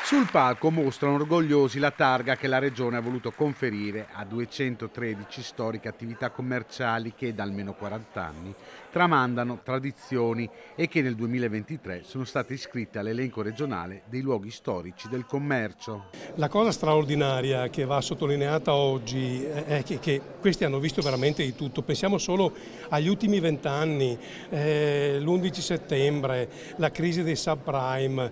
Sul palco mostrano orgogliosi la targa che la Regione ha voluto conferire a 213 storiche attività commerciali che da almeno 40 anni tramandano tradizioni e che nel 2023 sono state iscritte all'elenco regionale dei luoghi storici del commercio. La cosa straordinaria che va sottolineata oggi è che questi hanno visto veramente di tutto. Pensiamo solo agli ultimi 20 anni, l'11 settembre, la crisi dei subprime,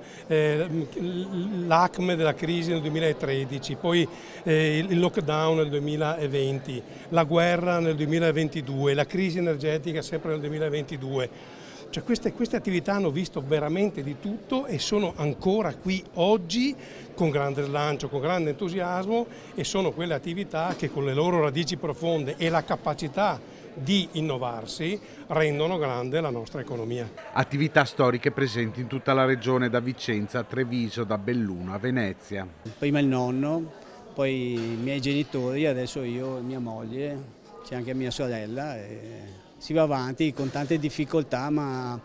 l'acme della crisi nel 2013, poi il lockdown nel 2020, la guerra nel 2022, la crisi energetica sempre nel 2022. Cioè queste attività hanno visto veramente di tutto e sono ancora qui oggi con grande slancio, con grande entusiasmo, e sono quelle attività che con le loro radici profonde e la capacità di innovarsi rendono grande la nostra economia. Attività storiche presenti in tutta la regione, da Vicenza a Treviso, da Belluno a Venezia. Prima il nonno, poi i miei genitori, adesso io e mia moglie, c'è anche mia sorella. Si va avanti con tante difficoltà, ma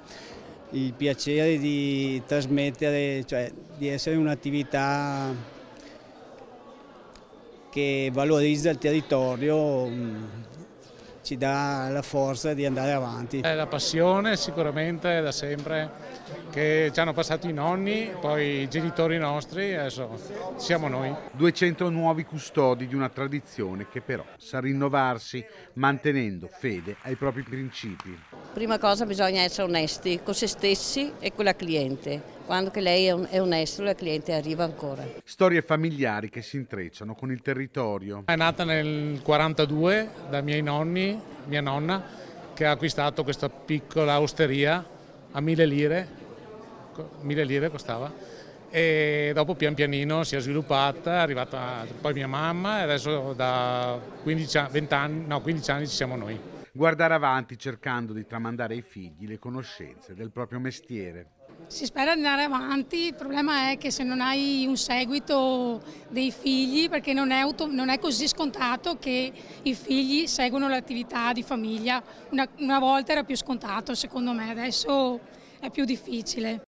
il piacere di trasmettere, cioè di essere un'attività che valorizza il territorio, ci dà la forza di andare avanti. È la passione sicuramente da sempre che ci hanno passato i nonni, poi i genitori nostri, adesso siamo noi. 200 nuovi custodi di una tradizione che però sa rinnovarsi mantenendo fede ai propri principi. Prima cosa bisogna essere onesti con se stessi e con la cliente. Quando che lei è onesto, la cliente arriva ancora. Storie familiari che si intrecciano con il territorio. È nata nel 42 da miei nonni, mia nonna, che ha acquistato questa piccola osteria a 1.000 lire costava, e dopo pian pianino si è sviluppata, è arrivata poi mia mamma e adesso da 15 anni ci siamo noi. Guardare avanti cercando di tramandare ai figli le conoscenze del proprio mestiere. Si spera di andare avanti, il problema è che se non hai un seguito dei figli, perché non è così scontato che i figli seguono l'attività di famiglia. Una volta era più scontato secondo me, adesso è più difficile.